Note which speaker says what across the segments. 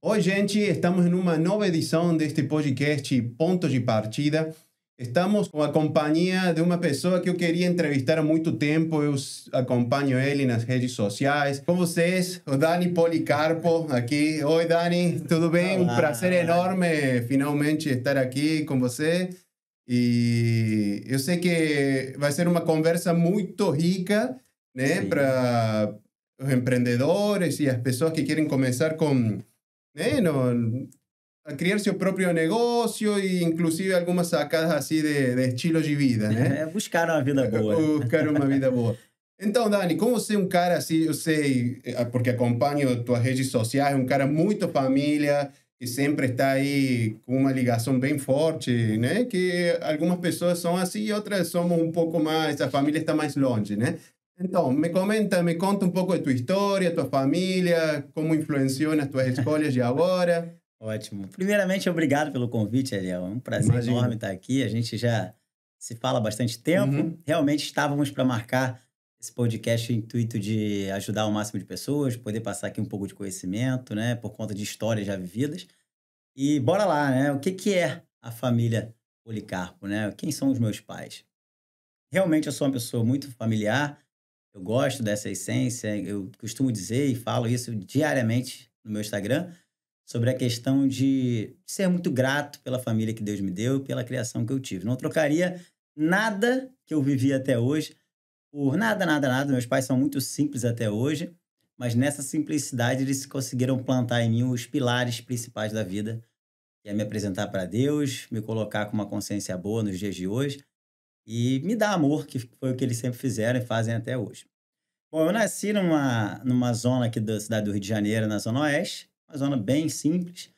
Speaker 1: Oi, gente, estamos em uma nova edição deste podcast Pontos de Partida. Estamos com a companhia de uma pessoa que eu queria entrevistar há muito tempo. Eu acompanho ele nas redes sociais. Com vocês, o Dani Policarpo aqui. Oi, Dani, tudo bem?
Speaker 2: Olá,
Speaker 1: Um prazer enorme finalmente estar aqui com você. E eu sei que vai ser uma conversa muito rica, né,
Speaker 2: Sim.
Speaker 1: para os empreendedores e as pessoas que querem começar com, né, a criar seu próprio negócio e inclusive algumas sacadas assim de estilo de vida, né?
Speaker 2: Buscaram uma vida boa, né?
Speaker 1: Buscar uma vida boa. Então, Dani, como você é um cara assim, eu sei, porque acompanho tuas redes sociais, um cara muito família, que sempre está aí com uma ligação bem forte, né? Que algumas pessoas são assim e outras somos um pouco mais, a família está mais longe, né? Então, me conta um pouco de tua história, tua família, como influenciou nas tuas escolhas de agora.
Speaker 2: Ótimo. Primeiramente, obrigado pelo convite, Ariel. É um prazer
Speaker 1: Imagina.
Speaker 2: enorme estar aqui. A gente já se fala há bastante tempo.
Speaker 1: Uhum.
Speaker 2: Realmente estávamos para marcar esse podcast com o intuito de ajudar o máximo de pessoas, poder passar aqui um pouco de conhecimento, né? Por conta de histórias já vividas. E bora lá, né? O que é a família Policarpo, né? Quem são os meus pais? Realmente eu sou uma pessoa muito familiar. Eu gosto dessa essência. Eu costumo dizer e falo isso diariamente no meu Instagram sobre a questão de ser muito grato pela família que Deus me deu e pela criação que eu tive. Não trocaria nada que eu vivi até hoje por nada, nada, nada. Meus pais são muito simples até hoje, mas nessa simplicidade eles conseguiram plantar em mim os pilares principais da vida, que é me apresentar para Deus, me colocar com uma consciência boa nos dias de hoje e me dar amor, que foi o que eles sempre fizeram e fazem até hoje. Bom, eu nasci numa zona aqui da cidade do Rio de Janeiro, na Zona Oeste, uma zona bem simples.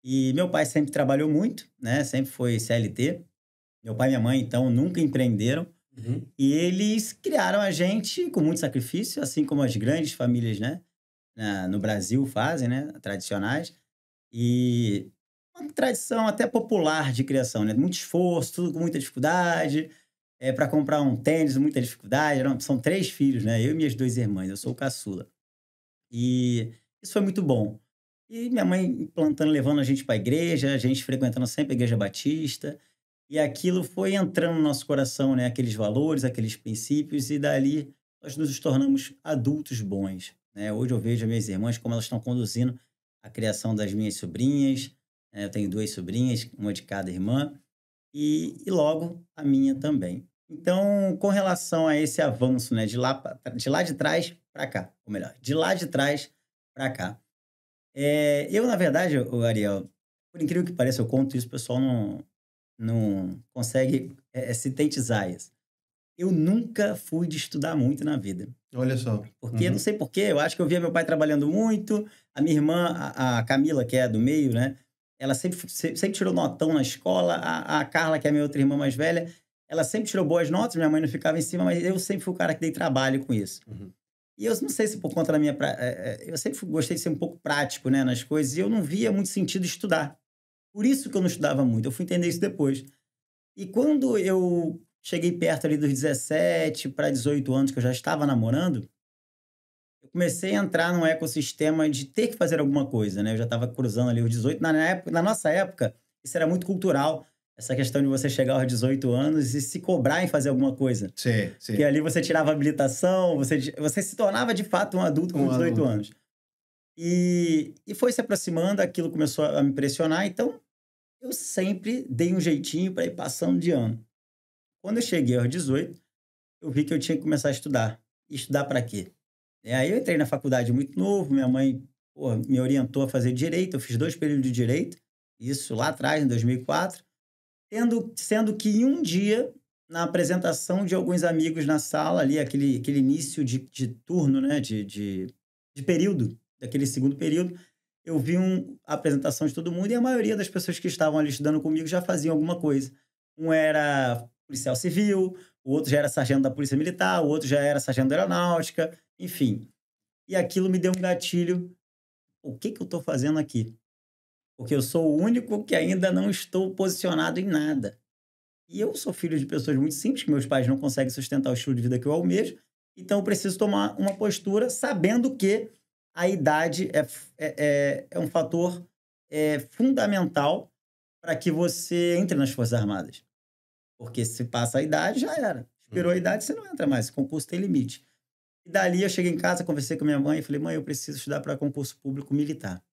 Speaker 2: E meu pai sempre trabalhou muito, né? Sempre foi CLT. Meu pai e minha mãe, então, nunca empreenderam.
Speaker 1: Uhum.
Speaker 2: E eles criaram a gente com muito sacrifício, assim como as grandes famílias, né? No Brasil fazem, né? Tradicionais. E uma tradição até popular de criação, né? Muito esforço, tudo com muita dificuldade. Para comprar um tênis, muita dificuldade. São 3 filhos, né? Eu e minhas 2 irmãs. Eu sou o caçula. E isso foi muito bom. E minha mãe plantando, levando a gente para a igreja, a gente frequentando sempre a igreja batista. E aquilo foi entrando no nosso coração, né? Aqueles valores, aqueles princípios. E dali nós nos tornamos adultos bons, né? Hoje eu vejo as minhas irmãs como elas estão conduzindo a criação das minhas sobrinhas. Eu tenho 2 sobrinhas, uma de cada irmã. E logo a minha também. Então, com relação a esse avanço, né, de lá de trás para cá, ou melhor, de lá de trás para cá. Eu, na verdade, o Ariel, por incrível que pareça, eu conto isso, o pessoal não consegue sintetizar isso. Eu nunca fui de estudar muito na vida.
Speaker 1: Olha só.
Speaker 2: Porque, não
Speaker 1: Uhum.
Speaker 2: sei porquê, eu acho que eu via meu pai trabalhando muito, a minha irmã, a Camila, que é do meio, né? Ela sempre tirou notão na escola, a Carla, que é a minha outra irmã mais velha, ela sempre tirou boas notas, minha mãe não ficava em cima, mas eu sempre fui o cara que dei trabalho com isso.
Speaker 1: Uhum.
Speaker 2: E eu não sei se por conta da minha... eu sempre gostei de ser um pouco prático, né, nas coisas, e eu não via muito sentido estudar. Por isso que eu não estudava muito, eu fui entender isso depois. E quando eu cheguei perto ali dos 17 para 18 anos, que eu já estava namorando, eu comecei a entrar num ecossistema de ter que fazer alguma coisa, né? Eu já estava cruzando ali os 18. Na nossa época, isso era muito cultural, essa questão de você chegar aos 18 anos e se cobrar em fazer alguma coisa.
Speaker 1: Sim, sim.
Speaker 2: Porque ali você tirava habilitação, você se tornava de fato um adulto com 18
Speaker 1: adulto.
Speaker 2: anos. E foi se aproximando, aquilo começou a me impressionar, então eu sempre dei um jeitinho para ir passando de ano. Quando eu cheguei aos 18, eu vi que eu tinha que começar a estudar. E estudar para quê? Aí eu entrei na faculdade muito novo, minha mãe, pô, me orientou a fazer direito, eu fiz 2 períodos de direito, isso lá atrás, em 2004, sendo que em um dia, na apresentação de alguns amigos na sala, ali, aquele início de turno, né, de período, daquele segundo período, eu vi a apresentação de todo mundo e a maioria das pessoas que estavam ali estudando comigo já faziam alguma coisa. Um era policial civil, o outro já era sargento da Polícia Militar, o outro já era sargento da Aeronáutica, enfim. E aquilo me deu um gatilho. O que eu estou fazendo aqui? Porque eu sou o único que ainda não estou posicionado em nada. E eu sou filho de pessoas muito simples, que meus pais não conseguem sustentar o estilo de vida que eu almejo, então eu preciso tomar uma postura sabendo que a idade é um fator fundamental para que você entre nas Forças Armadas. Porque se passa a idade, já era. Esperou a idade, você não entra mais. Esse concurso tem limite. E dali eu cheguei em casa, conversei com minha mãe e falei, mãe, eu preciso estudar para concurso público militar.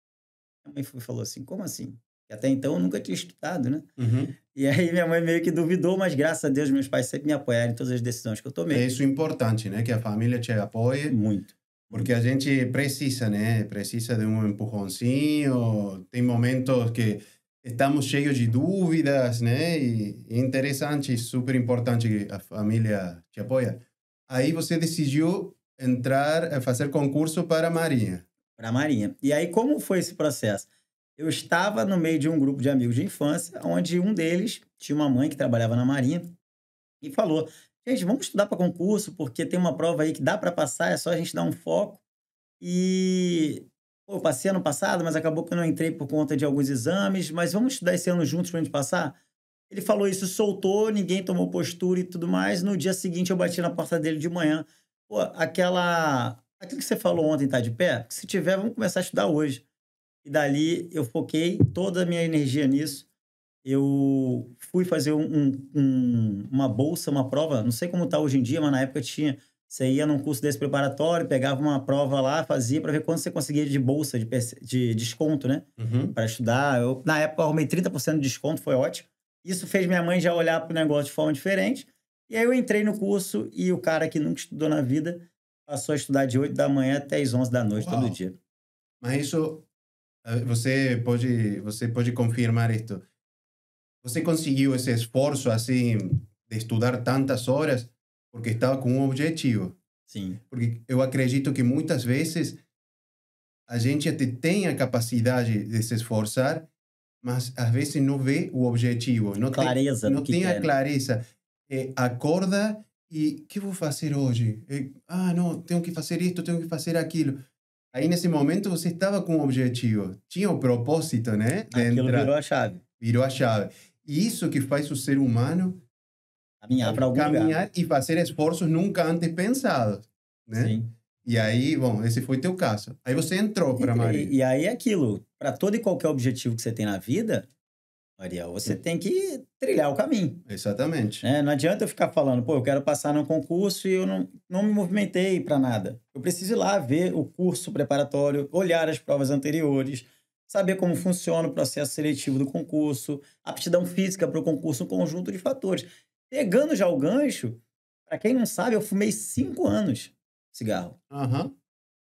Speaker 2: Minha mãe falou assim, como assim? E até então eu nunca tinha estudado, né?
Speaker 1: Uhum.
Speaker 2: E aí minha mãe meio que duvidou, mas graças a Deus meus pais sempre me apoiaram em todas as decisões que eu
Speaker 1: É
Speaker 2: tomei.
Speaker 1: isso importante, né? Que a família te apoie,
Speaker 2: Muito.
Speaker 1: porque a gente precisa, né? Precisa de um empurrãozinho. Tem momentos que estamos cheios de dúvidas, né? E é interessante, super importante que a família te apoie. Aí você decidiu entrar, fazer concurso para a Marinha.
Speaker 2: Para a Marinha. E aí, como foi esse processo? Eu estava no meio de um grupo de amigos de infância, onde um deles tinha uma mãe que trabalhava na Marinha e falou: gente, vamos estudar para concurso, porque tem uma prova aí que dá para passar, é só a gente dar um foco. E pô, eu passei ano passado, mas acabou que eu não entrei por conta de alguns exames, mas vamos estudar esse ano juntos para a gente passar? Ele falou isso, soltou, ninguém tomou postura e tudo mais. No dia seguinte, eu bati na porta dele de manhã. Pô, aquilo que você falou ontem tá de pé? Se tiver, vamos começar a estudar hoje. E dali eu foquei toda a minha energia nisso. Eu fui fazer uma bolsa, uma prova, não sei como tá hoje em dia, mas na época tinha. Você ia num curso desse preparatório, pegava uma prova lá, fazia para ver quanto você conseguia de bolsa, de desconto, né?
Speaker 1: Uhum.
Speaker 2: Para estudar. Na época, eu arrumei 30% de desconto, foi ótimo. Isso fez minha mãe já olhar para o negócio de forma diferente. E aí eu entrei no curso e o cara que nunca estudou na vida passou a estudar de 8 da manhã até as 11 da noite, todo
Speaker 1: Uau!
Speaker 2: dia.
Speaker 1: Mas isso, você pode confirmar isto. Você conseguiu esse esforço assim de estudar tantas horas porque estava com um objetivo.
Speaker 2: Sim.
Speaker 1: Porque eu acredito que muitas vezes a gente até tem a capacidade de se esforçar, mas às vezes não vê o objetivo,
Speaker 2: Clareza do
Speaker 1: não
Speaker 2: que
Speaker 1: tem a
Speaker 2: quer, né?
Speaker 1: clareza. Acorda e o que vou fazer hoje? Não, tenho que fazer isto, tenho que fazer aquilo. Aí nesse momento você estava com um objetivo, tinha o propósito, né, de
Speaker 2: Aquilo
Speaker 1: entrar,
Speaker 2: virou a chave.
Speaker 1: virou a chave. E isso que faz o ser humano
Speaker 2: Caminhar para algum lugar.
Speaker 1: caminhar e fazer esforços nunca antes pensados, né?
Speaker 2: Sim.
Speaker 1: E aí, bom, esse foi teu caso. Aí você entrou para a Marinha.
Speaker 2: E aí é aquilo. Para todo e qualquer objetivo que você tem na vida, Ariel, você tem que trilhar o caminho.
Speaker 1: Exatamente.
Speaker 2: Né? Não adianta eu ficar falando, pô, eu quero passar num concurso e eu não me movimentei para nada. Eu preciso ir lá ver o curso preparatório, olhar as provas anteriores, saber como funciona o processo seletivo do concurso, aptidão física para o concurso, um conjunto de fatores. Pegando já o gancho, para quem não sabe, eu fumei 5 anos cigarro.
Speaker 1: Aham.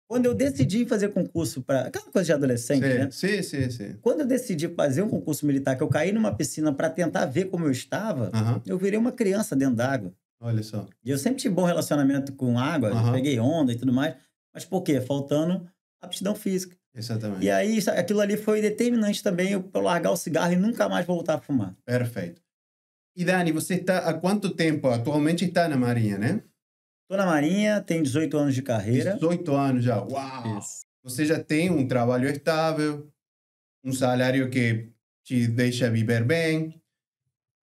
Speaker 2: Quando eu decidi fazer concurso para... Aquela coisa de adolescente, né?
Speaker 1: Sim.
Speaker 2: Quando eu decidi fazer um concurso militar, que eu caí numa piscina para tentar ver como eu estava,
Speaker 1: Aham.
Speaker 2: eu virei uma criança dentro d'água.
Speaker 1: Olha só.
Speaker 2: E eu sempre tive bom relacionamento com água,
Speaker 1: Aham.
Speaker 2: peguei onda e tudo mais. Mas por quê? Faltando aptidão física.
Speaker 1: Exatamente.
Speaker 2: E aí, aquilo ali foi determinante também para eu largar o cigarro e nunca mais voltar a fumar.
Speaker 1: Perfeito. E Dani, você está há quanto tempo? Atualmente está na Marinha, né?
Speaker 2: Tô na Marinha, tenho 18 anos de carreira.
Speaker 1: 18 anos já. Uau!
Speaker 2: Isso.
Speaker 1: Você já tem um trabalho estável, um salário que te deixa viver bem.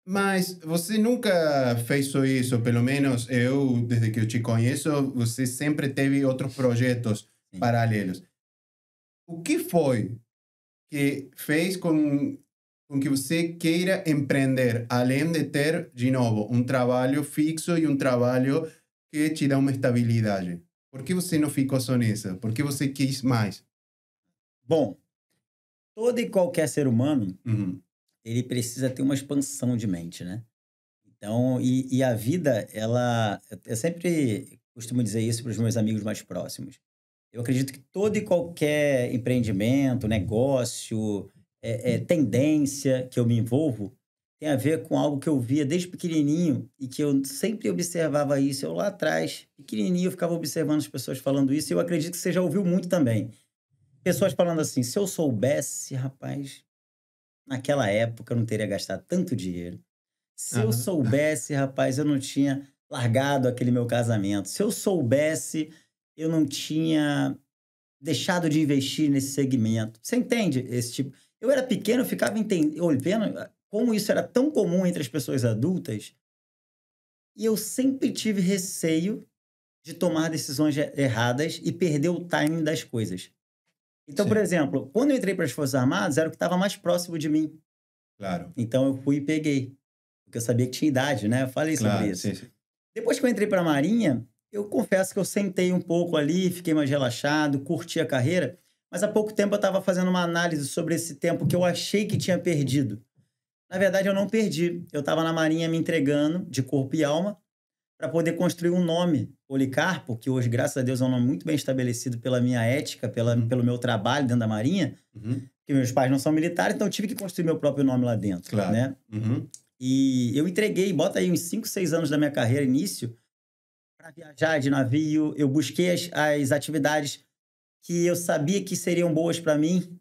Speaker 1: Mas você nunca fez só isso, pelo menos eu, desde que eu te conheço, você sempre teve outros projetos
Speaker 2: Sim.
Speaker 1: paralelos. O que foi que fez com que você queira empreender, além de ter, de novo, um trabalho fixo e um trabalho que te dá uma estabilidade? Por que você não ficou só nisso? Por que você quis mais?
Speaker 2: Bom, todo e qualquer ser humano,
Speaker 1: Uhum.
Speaker 2: ele precisa ter uma expansão de mente, né? Então, e a vida, ela... Eu sempre costumo dizer isso para os meus amigos mais próximos. Eu acredito que todo e qualquer empreendimento, negócio, tendência que eu me envolvo, tem a ver com algo que eu via desde pequenininho e que eu sempre observava isso. Eu lá atrás, pequenininho, eu ficava observando as pessoas falando isso e eu acredito que você já ouviu muito também. Pessoas falando assim, se eu soubesse, rapaz, naquela época eu não teria gastado tanto dinheiro. Se eu
Speaker 1: Aham.
Speaker 2: soubesse, rapaz, eu não tinha largado aquele meu casamento. Se eu soubesse, eu não tinha deixado de investir nesse segmento. Você entende esse tipo? Eu era pequeno, eu ficava olhando como isso era tão comum entre as pessoas adultas e eu sempre tive receio de tomar decisões erradas e perder o timing das coisas. Então,
Speaker 1: Sim.
Speaker 2: por exemplo, quando eu entrei para as Forças Armadas, era o que estava mais próximo de mim.
Speaker 1: Claro,
Speaker 2: Então, eu fui e peguei. Porque eu sabia que tinha idade, né? Eu falei sobre
Speaker 1: claro,
Speaker 2: isso.
Speaker 1: sim, sim.
Speaker 2: Depois que eu entrei para a Marinha, eu confesso que eu sentei um pouco ali, fiquei mais relaxado, curti a carreira. Mas há pouco tempo eu estava fazendo uma análise sobre esse tempo que eu achei que tinha perdido. Na verdade, eu não perdi. Eu estava na Marinha me entregando de corpo e alma para poder construir um nome, Policarpo, que hoje, graças a Deus, é um nome muito bem estabelecido pela minha ética, pelo meu trabalho dentro da Marinha,
Speaker 1: Uhum.
Speaker 2: que meus pais não são militares, então eu tive que construir meu próprio nome lá dentro,
Speaker 1: Claro.
Speaker 2: né?
Speaker 1: Uhum.
Speaker 2: E eu entreguei, bota aí uns 5, 6 anos da minha carreira, início, para viajar de navio. Eu busquei as atividades que eu sabia que seriam boas para mim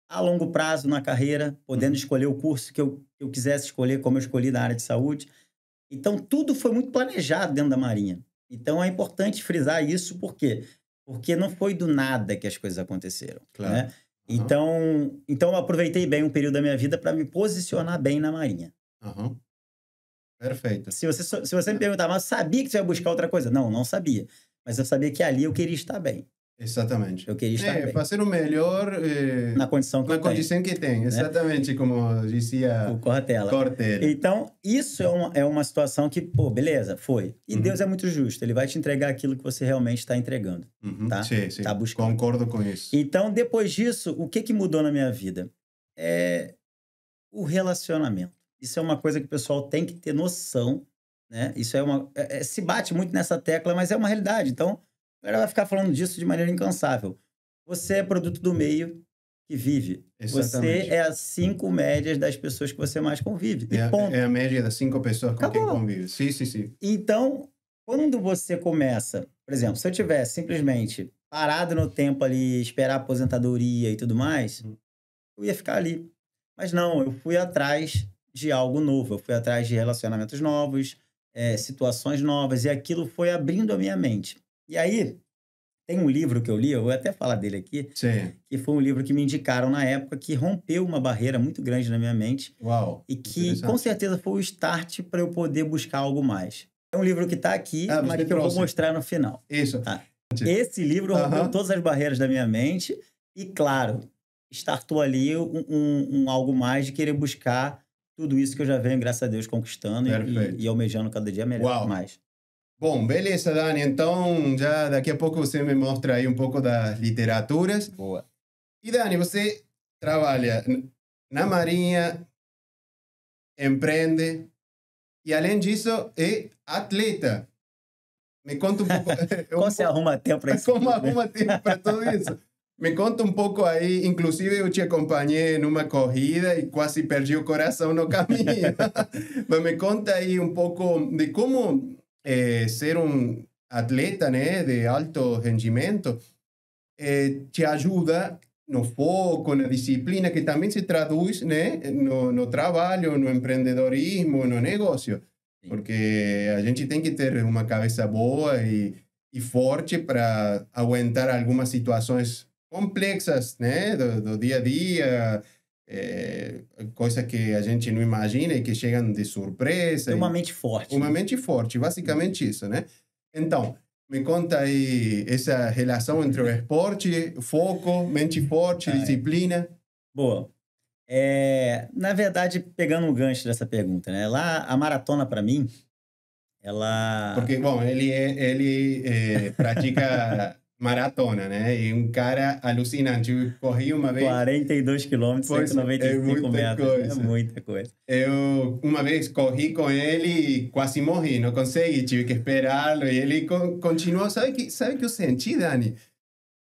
Speaker 2: a longo prazo na carreira, podendo escolher o curso que eu quisesse escolher, como eu escolhi na área de saúde. Então, tudo foi muito planejado dentro da Marinha. Então, é importante frisar isso, por quê? Porque não foi do nada que as coisas aconteceram,
Speaker 1: Claro.
Speaker 2: né? Então, eu aproveitei bem um período da minha vida para me posicionar bem na Marinha.
Speaker 1: Uhum. Perfeito.
Speaker 2: Se você me perguntar, mas sabia que você ia buscar outra coisa? Não, não sabia. Mas eu sabia que ali eu queria estar bem.
Speaker 1: Exatamente.
Speaker 2: Eu queria estar bem.
Speaker 1: Fazer o melhor
Speaker 2: Na condição que
Speaker 1: na
Speaker 2: eu tenho,
Speaker 1: condição que tem.
Speaker 2: né?
Speaker 1: Exatamente como dizia
Speaker 2: O Cortella.
Speaker 1: Cortella.
Speaker 2: Então, isso é uma situação que, pô, beleza, foi. E Deus é muito justo. Ele vai te entregar aquilo que você realmente está entregando.
Speaker 1: Uhum.
Speaker 2: Tá?
Speaker 1: Sim, sim.
Speaker 2: Tá buscando.
Speaker 1: Concordo com isso.
Speaker 2: Então, depois disso, o que mudou na minha vida? É o relacionamento. Isso é uma coisa que o pessoal tem que ter noção, né? Isso se bate muito nessa tecla, mas é uma realidade. Então, a galera vai ficar falando disso de maneira incansável. Você é produto do meio que vive.
Speaker 1: Exatamente.
Speaker 2: Você é as 5 médias das pessoas que você mais convive. E ponto.
Speaker 1: É a média das 5 pessoas com quem
Speaker 2: Acabou.
Speaker 1: convive. Sim, sim, sim.
Speaker 2: Então, quando você começa... Por exemplo, se eu tivesse simplesmente parado no tempo ali, esperar a aposentadoria e tudo mais, eu ia ficar ali. Mas não, eu fui atrás de algo novo. Eu fui atrás de relacionamentos novos, situações novas. E aquilo foi abrindo a minha mente. E aí, tem um livro que eu li, eu vou até falar dele aqui,
Speaker 1: Sim.
Speaker 2: que foi um livro que me indicaram na época, que rompeu uma barreira muito grande na minha mente.
Speaker 1: Uau.
Speaker 2: E que, com certeza, foi o start para eu poder buscar algo mais. É um livro que está aqui, mas que eu vou mostrar no final.
Speaker 1: Isso.
Speaker 2: Tá? Esse livro rompeu todas as barreiras da minha mente e, claro, startou ali algo mais de querer buscar tudo isso que eu já venho, graças a Deus, conquistando e almejando cada dia melhor. Mais.
Speaker 1: Bom, beleza, Dani. Então, já daqui a pouco você me mostra aí um pouco das literaturas.
Speaker 2: Boa.
Speaker 1: E, Dani, você trabalha na Marinha, empreende e, além disso, é atleta. Me conta um pouco...
Speaker 2: Como você arruma tempo para isso?
Speaker 1: Como arruma tempo para tudo isso? Me conta um pouco aí. Inclusive, eu te acompanhei numa corrida e quase perdi o coração no caminho. Mas me conta aí um pouco de como ser um atleta, né, de alto rendimento te ajuda no foco, na disciplina, que também se traduz, né, no trabalho, no empreendedorismo, no negócio. Porque a gente tem que ter uma cabeça boa e forte para aguentar algumas situações complexas, né, do dia a dia, coisas que a gente não imagina e que chegam de surpresa.
Speaker 2: Tem uma mente forte.
Speaker 1: Uma mente forte, basicamente isso, né? Então, me conta aí essa relação entre o esporte, foco, mente forte, disciplina.
Speaker 2: Boa. Na verdade, pegando um gancho dessa pergunta, né? Lá, a maratona, para mim, ela...
Speaker 1: Porque, bom, ele pratica maratona, né? E um cara alucinante. Eu corri uma vez...
Speaker 2: 42 quilômetros, 195 metros.
Speaker 1: Coisa.
Speaker 2: É muita coisa.
Speaker 1: Eu, uma vez, corri com ele e quase morri. Não consegui, tive que esperá-lo. E ele continuou. Sabe que eu senti, Dani?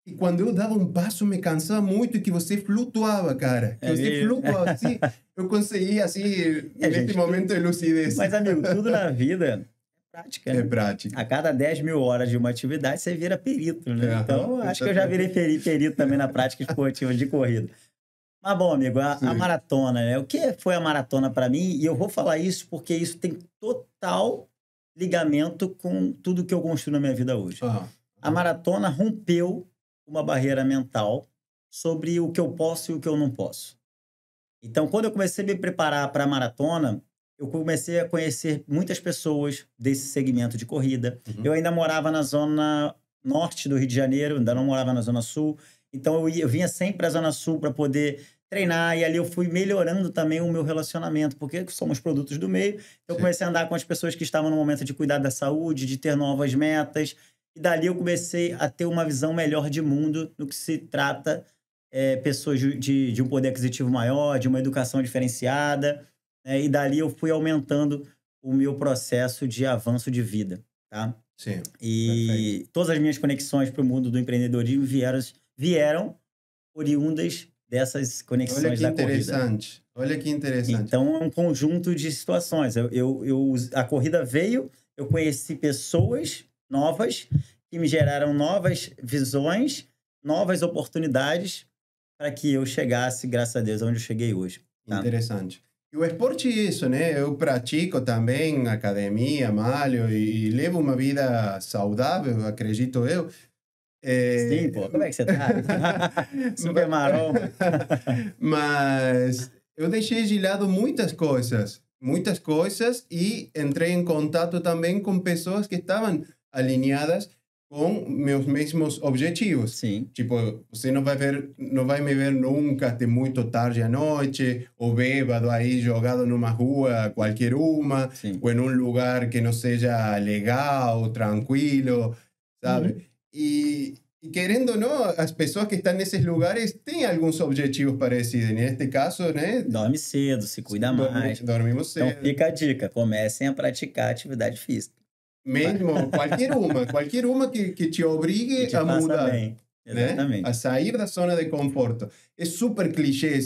Speaker 1: E quando eu dava um passo, me cansava muito, que você flutuava, cara. Que você flutuava assim. Eu conseguia, assim, nesse momento de lucidez.
Speaker 2: Mas, amigo, tudo na vida é prática, né?
Speaker 1: É prática.
Speaker 2: A cada 10 mil horas de uma atividade, você vira perito, né? Então, acho que eu já virei perito também na prática esportiva de corrida. Mas, bom, amigo, a maratona, né? O que foi a maratona para mim? E eu vou falar isso porque isso tem total ligamento com tudo que eu construo na minha vida hoje. A maratona rompeu uma barreira mental sobre o que eu posso e o que eu não posso. Então, quando eu comecei a me preparar para a maratona, eu comecei a conhecer muitas pessoas desse segmento de corrida. Eu ainda morava na zona norte do Rio de Janeiro, ainda não morava na zona sul. Então, eu vinha sempre para a Zona Sul para poder treinar, e ali eu fui melhorando também o meu relacionamento, porque somos produtos do meio. Eu
Speaker 1: Sim.
Speaker 2: comecei a andar com as pessoas que estavam no momento de cuidar da saúde, de ter novas metas, e dali eu comecei a ter uma visão melhor de mundo no que se trata pessoas de um poder aquisitivo maior, de uma educação diferenciada, né? E dali eu fui aumentando o meu processo de avanço de vida, tá?
Speaker 1: Sim, perfeito.
Speaker 2: E todas as minhas conexões para o mundo do empreendedorismo vieram oriundas dessas
Speaker 1: Olha
Speaker 2: conexões
Speaker 1: que
Speaker 2: da corrida.
Speaker 1: interessante. Olha que interessante.
Speaker 2: Então, é um conjunto de situações. A corrida veio, eu conheci pessoas novas que me geraram novas visões, novas oportunidades para que eu chegasse, graças a Deus, onde eu cheguei hoje. Tá?
Speaker 1: Interessante. E o esporte é isso, né? Eu pratico também academia, malho e levo uma vida saudável, acredito eu.
Speaker 2: Sim, pô. Como é que você tá? Super maromba.
Speaker 1: Mas eu deixei de lado muitas coisas e entrei em contato também com pessoas que estavam alinhadas com meus mesmos objetivos.
Speaker 2: Sim.
Speaker 1: Tipo, você não vai me ver nunca até muito tarde à noite, ou bêbado aí jogado numa rua qualquer uma,
Speaker 2: Sim.
Speaker 1: ou em um lugar que não seja legal, tranquilo, sabe?
Speaker 2: Uhum.
Speaker 1: E querendo ou não, as pessoas que estão nesses lugares têm alguns objetivos parecidos. Neste caso, né?
Speaker 2: Dorme cedo, se cuida mais.
Speaker 1: Dormimos cedo.
Speaker 2: Então, fica a dica. Comecem a praticar atividade física.
Speaker 1: Mesmo, qualquer uma que te obrigue
Speaker 2: Que te
Speaker 1: a
Speaker 2: faça
Speaker 1: mudar,
Speaker 2: bem.
Speaker 1: né?
Speaker 2: Exatamente.
Speaker 1: A sair da zona de conforto. É super clichê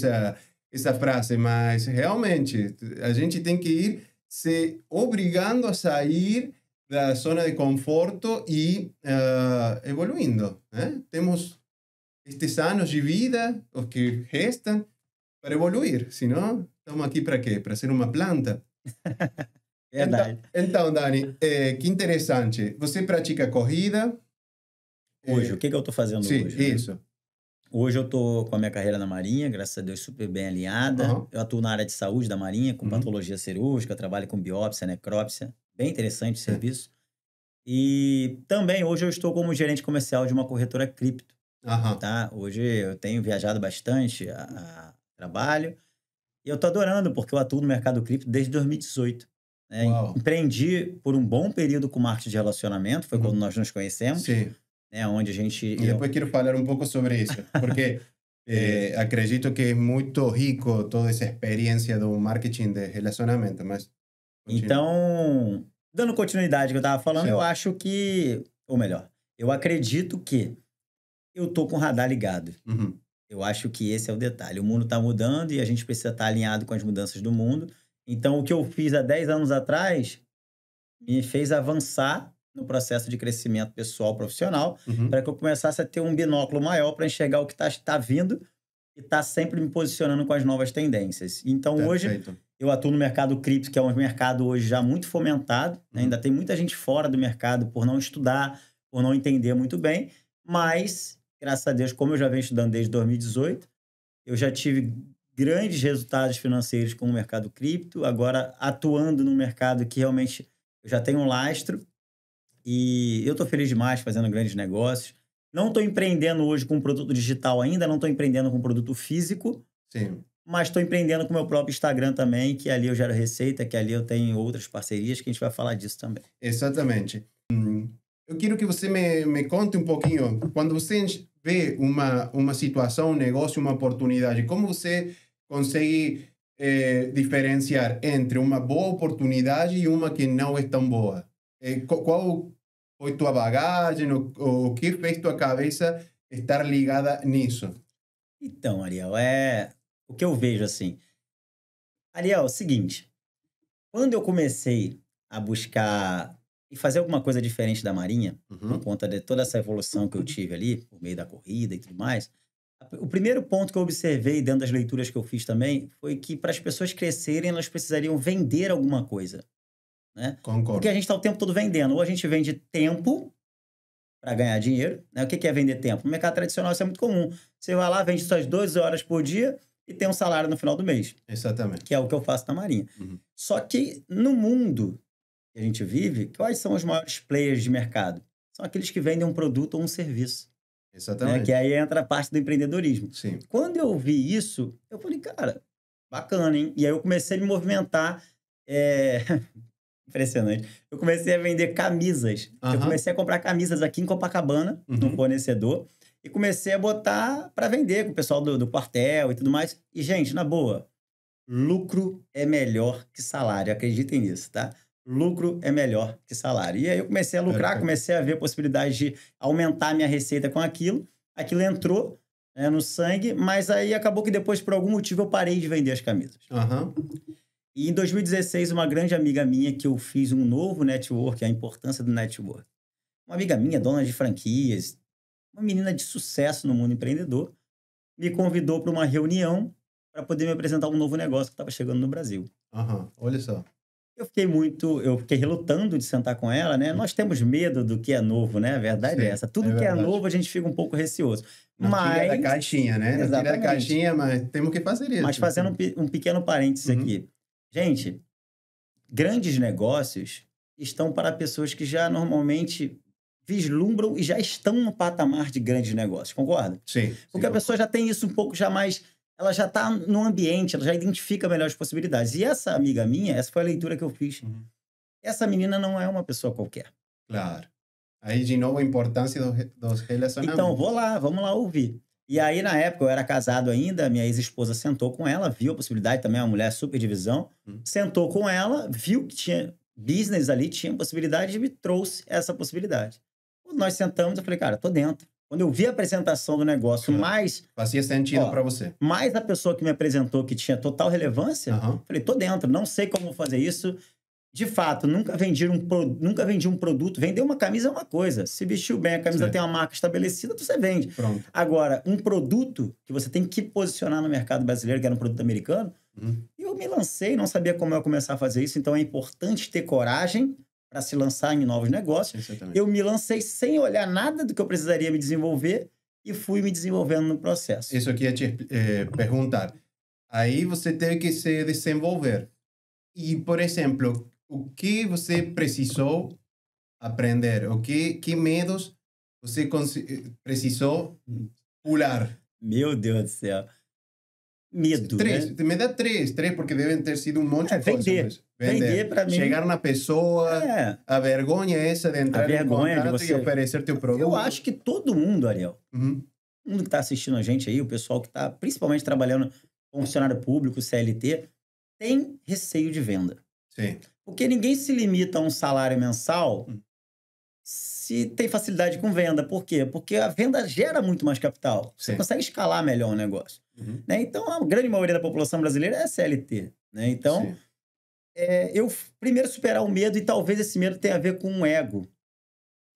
Speaker 1: essa frase, mas realmente a gente tem que ir se obrigando a sair da zona de conforto e evoluindo, né? Temos estes anos de vida, os que restam, para evoluir. Senão, estamos aqui para quê? Para ser uma planta.
Speaker 2: Verdade.
Speaker 1: Então, Dani, que interessante. Você pratica corrida?
Speaker 2: Hoje, o que eu tô fazendo
Speaker 1: Sim,
Speaker 2: hoje? Né?
Speaker 1: isso.
Speaker 2: Hoje eu tô com a minha carreira na Marinha, graças a Deus, super bem alinhada.
Speaker 1: Uhum.
Speaker 2: Eu atuo na área de saúde da Marinha, com patologia cirúrgica, trabalho com biópsia, necrópsia. Bem interessante o serviço. E também hoje eu estou como gerente comercial de uma corretora cripto.
Speaker 1: Uhum.
Speaker 2: Tá? Hoje eu tenho viajado bastante a trabalho. E eu tô adorando, porque eu atuo no mercado cripto desde 2018. Né?
Speaker 1: Uau.
Speaker 2: Empreendi por um bom período com marketing de relacionamento, foi quando nós nos conhecemos.
Speaker 1: Sim.
Speaker 2: Né? Onde a gente...
Speaker 1: E depois quero falar um pouco sobre isso, porque acredito que é muito rico toda essa experiência do marketing de relacionamento, mas... continua.
Speaker 2: Então, dando continuidade ao que eu estava falando,
Speaker 1: Sim.
Speaker 2: eu acho que... Ou melhor, eu acredito que eu tô com o radar ligado.
Speaker 1: Uhum.
Speaker 2: Eu acho que esse é o detalhe. O mundo está mudando e a gente precisa estar alinhado com as mudanças do mundo. Então, o que eu fiz há 10 anos atrás me fez avançar no processo de crescimento pessoal profissional, para que eu começasse a ter um binóculo maior para enxergar o que está vindo e estar sempre me posicionando com as novas tendências. Então,
Speaker 1: Perfeito.
Speaker 2: hoje, eu atuo no mercado cripto, que é um mercado hoje já muito fomentado. Ainda tem muita gente fora do mercado por não estudar, por não entender muito bem, mas... Graças a Deus, como eu já venho estudando desde 2018, eu já tive grandes resultados financeiros com o mercado cripto, agora atuando no mercado que realmente eu já tenho um lastro e eu estou feliz demais fazendo grandes negócios. Não estou empreendendo hoje com produto digital ainda, não estou empreendendo com produto físico,
Speaker 1: Sim.
Speaker 2: mas estou empreendendo com o meu próprio Instagram também, que ali eu gero receita, que ali eu tenho outras parcerias, que a gente vai falar disso também.
Speaker 1: Exatamente. Eu quero que você me conte um pouquinho, quando você vê uma situação, um negócio, uma oportunidade, como você consegue diferenciar entre uma boa oportunidade e uma que não é tão boa? Qual foi tua bagagem, o que fez tua cabeça estar ligada nisso?
Speaker 2: Então, Ariel, o que eu vejo assim. Ariel, é o seguinte, quando eu comecei a buscar e fazer alguma coisa diferente da Marinha, por conta de toda essa evolução que eu tive ali, por meio da corrida e tudo mais, o primeiro ponto que eu observei dentro das leituras que eu fiz também foi que para as pessoas crescerem, elas precisariam vender alguma coisa. Né?
Speaker 1: Concordo.
Speaker 2: Porque a gente está o tempo todo vendendo. Ou a gente vende tempo para ganhar dinheiro. Né? O que é vender tempo? No mercado tradicional isso é muito comum. Você vai lá, vende suas 12 horas por dia e tem um salário no final do mês.
Speaker 1: Exatamente.
Speaker 2: Que é o que eu faço na Marinha. Só que no mundo que a gente vive, quais são os maiores players de mercado? São aqueles que vendem um produto ou um serviço. né?
Speaker 1: Exatamente.
Speaker 2: Que aí entra a parte do empreendedorismo.
Speaker 1: Sim.
Speaker 2: Quando eu vi isso, eu falei, cara, bacana, hein? E aí eu comecei a me movimentar. Impressionante. Eu comecei a vender camisas. Eu comecei a comprar camisas aqui em Copacabana, no fornecedor, e comecei a botar para vender com o pessoal do quartel e tudo mais. E, gente, na boa, lucro é melhor que salário. Acreditem nisso, tá? Lucro é melhor que salário. E aí eu comecei a lucrar, comecei a ver possibilidade de aumentar minha receita com aquilo. Aquilo entrou, né, no sangue, mas aí acabou que depois, por algum motivo, eu parei de vender as camisas. E em 2016, uma grande amiga minha, que eu fiz um novo network, a importância do network. Uma amiga minha, dona de franquias, uma menina de sucesso no mundo empreendedor, me convidou para uma reunião para poder me apresentar um novo negócio que estava chegando no Brasil.
Speaker 1: Olha só.
Speaker 2: Eu fiquei relutando de sentar com ela, né? Nós temos medo do que é novo, né? A verdade é essa. Tudo que é novo, a gente fica um pouco receoso.
Speaker 1: Não tira da caixinha, né? Não tira da caixinha, mas temos que fazer isso.
Speaker 2: Mas fazendo um pequeno parênteses aqui. Gente, grandes negócios estão para pessoas que já normalmente vislumbram e já estão no patamar de grandes negócios, concorda?
Speaker 1: Sim.
Speaker 2: Porque a pessoa já tem isso um pouco já mais... Ela já está no ambiente, ela já identifica melhor as possibilidades. E essa amiga minha, essa foi a leitura que eu fiz. Essa menina não é uma pessoa qualquer.
Speaker 1: Claro. Aí, de novo, a importância dos relacionamentos.
Speaker 2: Então, vamos lá ouvir. E aí, na época, eu era casado ainda, minha ex-esposa sentou com ela, viu a possibilidade, também é uma mulher super de visão, sentou com ela, viu que tinha business ali, tinha possibilidade e me trouxe essa possibilidade. Quando nós sentamos, eu falei, cara, tô dentro. Quando eu vi a apresentação do negócio, mais...
Speaker 1: Fazia sentido para você.
Speaker 2: Mais a pessoa que me apresentou, que tinha total relevância, falei, tô dentro, não sei como fazer isso. De fato, nunca vendi um produto. Vender uma camisa é uma coisa. Se vestiu bem, a camisa tem uma marca estabelecida, você vende.
Speaker 1: Pronto.
Speaker 2: Agora, um produto que você tem que posicionar no mercado brasileiro, que era um produto americano, eu me lancei, não sabia como eu ia começar a fazer isso, então é importante ter coragem para se lançar em novos negócios. Eu me lancei sem olhar nada do que eu precisaria me desenvolver e fui me desenvolvendo no processo.
Speaker 1: Isso aqui ia te perguntar. Aí você teve que se desenvolver. E, por exemplo, o que você precisou aprender? Que medos você precisou pular?
Speaker 2: Meu Deus do céu. Medo,
Speaker 1: três,
Speaker 2: né?
Speaker 1: Me dá três, porque devem ter sido um monte de coisas.
Speaker 2: Vender para mim.
Speaker 1: Chegar na pessoa, a vergonha essa de entrar em contato e oferecer teu produto.
Speaker 2: Eu acho que todo mundo, Ariel, todo mundo que está assistindo a gente aí, o pessoal que está principalmente trabalhando com funcionário público, CLT, tem receio de venda.
Speaker 1: Sim.
Speaker 2: Porque ninguém se limita a um salário mensal se tem facilidade com venda. Por quê? Porque a venda gera muito mais capital. Você consegue escalar melhor o negócio. Né? Então, a grande maioria da população brasileira é CLT. Né? Então, eu primeiro superar o medo, e talvez esse medo tenha a ver com o ego.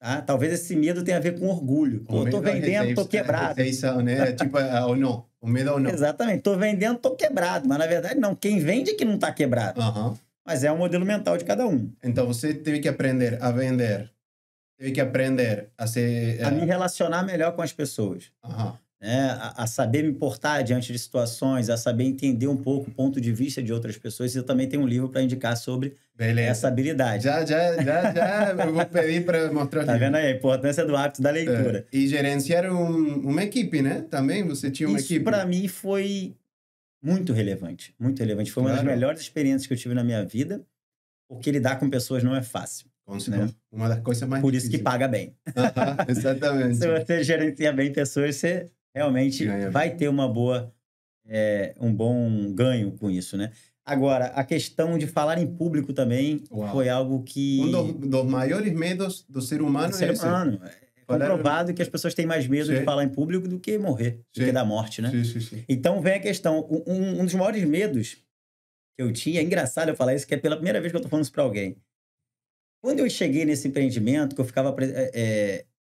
Speaker 2: Tá? Talvez esse medo tenha a ver com orgulho. Pô, tô vendendo, tô quebrado.
Speaker 1: Né? Tipo, ou não. O medo ou não.
Speaker 2: Exatamente. Tô vendendo, tô quebrado. Mas, na verdade, não. Quem vende é que não tá quebrado. Mas é o modelo mental de cada um.
Speaker 1: Então, você teve que aprender a vender. Teve que aprender a ser...
Speaker 2: A me relacionar melhor com as pessoas. Né? A saber me portar diante de situações, a saber entender um pouco o ponto de vista de outras pessoas. E eu também tenho um livro para indicar sobre essa habilidade.
Speaker 1: Já. Eu vou pedir para mostrar.
Speaker 2: Tá vendo aí a importância do hábito da leitura.
Speaker 1: E gerenciar uma equipe, né? Também você tinha uma equipe.
Speaker 2: Isso para mim foi muito relevante. Muito relevante. Foi uma das melhores experiências que eu tive na minha vida, porque lidar com pessoas não é fácil. Né?
Speaker 1: Uma das coisas mais
Speaker 2: Por
Speaker 1: difíceis.
Speaker 2: isso que paga bem.
Speaker 1: Exatamente.
Speaker 2: Se você gerencia bem pessoas, você realmente vai ter um bom ganho com isso, né? Agora, a questão de falar em público também foi algo que...
Speaker 1: Um dos maiores medos do ser humano
Speaker 2: é esse. É comprovado que as pessoas têm mais medo de falar em público do que morrer, do que da morte, né?
Speaker 1: Sim.
Speaker 2: Então, vem a questão. Um dos maiores medos que eu tinha, é engraçado eu falar isso, que é pela primeira vez que eu tô falando isso pra alguém. Quando eu cheguei nesse empreendimento, que eu ficava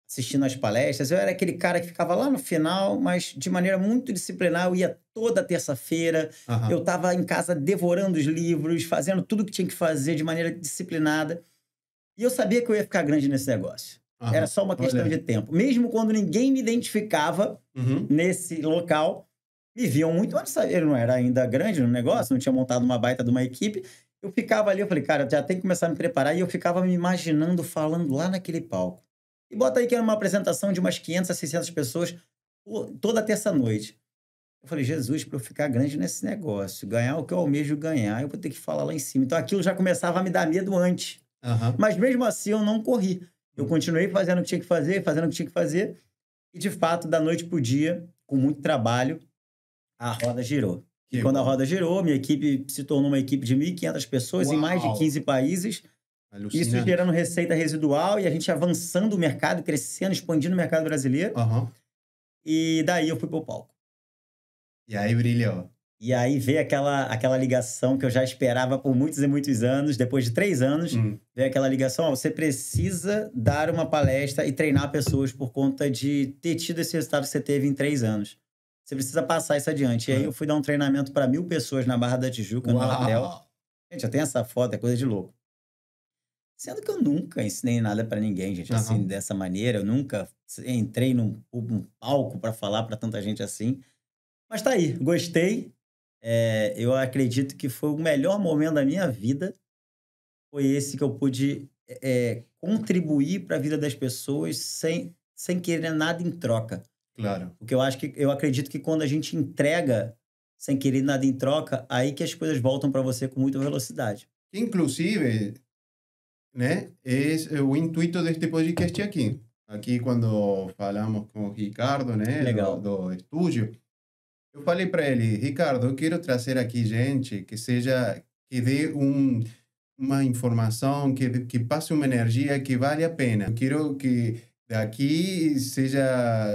Speaker 2: assistindo as palestras, eu era aquele cara que ficava lá no final, mas de maneira muito disciplinar, eu ia toda terça-feira, eu estava em casa devorando os livros, fazendo tudo que tinha que fazer de maneira disciplinada, e eu sabia que eu ia ficar grande nesse negócio. Era só uma questão de tempo. Mesmo quando ninguém me identificava nesse local, me viam muito, mas eu não era ainda grande no negócio, não tinha montado uma baita de uma equipe. Eu ficava ali, eu falei, cara, já tem que começar a me preparar. E eu ficava me imaginando falando lá naquele palco. E bota aí que era uma apresentação de umas 500 a 600 pessoas toda terça-noite. Eu falei, Jesus, para eu ficar grande nesse negócio, ganhar o que eu almejo ganhar, eu vou ter que falar lá em cima. Então aquilo já começava a me dar medo antes. Mas mesmo assim eu não corri. Eu continuei fazendo o que tinha que fazer, fazendo o que tinha que fazer. E de fato, da noite pro dia, com muito trabalho, a roda girou. E quando a roda girou, minha equipe se tornou uma equipe de 1.500 pessoas em mais de 15 países. Isso gerando receita residual e a gente avançando o mercado, crescendo, expandindo o mercado brasileiro. E daí eu fui pro palco.
Speaker 1: E aí brilhou.
Speaker 2: E aí veio aquela ligação que eu já esperava por muitos e muitos anos. Depois de 3 anos, veio aquela ligação. Ó, você precisa dar uma palestra e treinar pessoas por conta de ter tido esse resultado que você teve em 3 anos. Você precisa passar isso adiante. E aí eu fui dar um treinamento para 1.000 pessoas na Barra da Tijuca, no hotel. Gente, já tem essa foto, é coisa de louco. Sendo que eu nunca ensinei nada para ninguém, gente, assim, dessa maneira. Eu nunca entrei num palco para falar para tanta gente assim. Mas tá aí, gostei. Eu acredito que foi o melhor momento da minha vida. Foi esse que eu pude contribuir para a vida das pessoas sem querer nada em troca.
Speaker 1: Claro.
Speaker 2: Porque eu acredito que quando a gente entrega sem querer nada em troca, aí que as coisas voltam para você com muita velocidade.
Speaker 1: Inclusive, né, é o intuito deste podcast aqui. Aqui, quando falamos com o Ricardo, né,
Speaker 2: Legal.
Speaker 1: do estúdio, eu falei para ele, Ricardo, eu quero trazer aqui gente que dê uma informação, que passe uma energia que vale a pena. Eu quero que daqui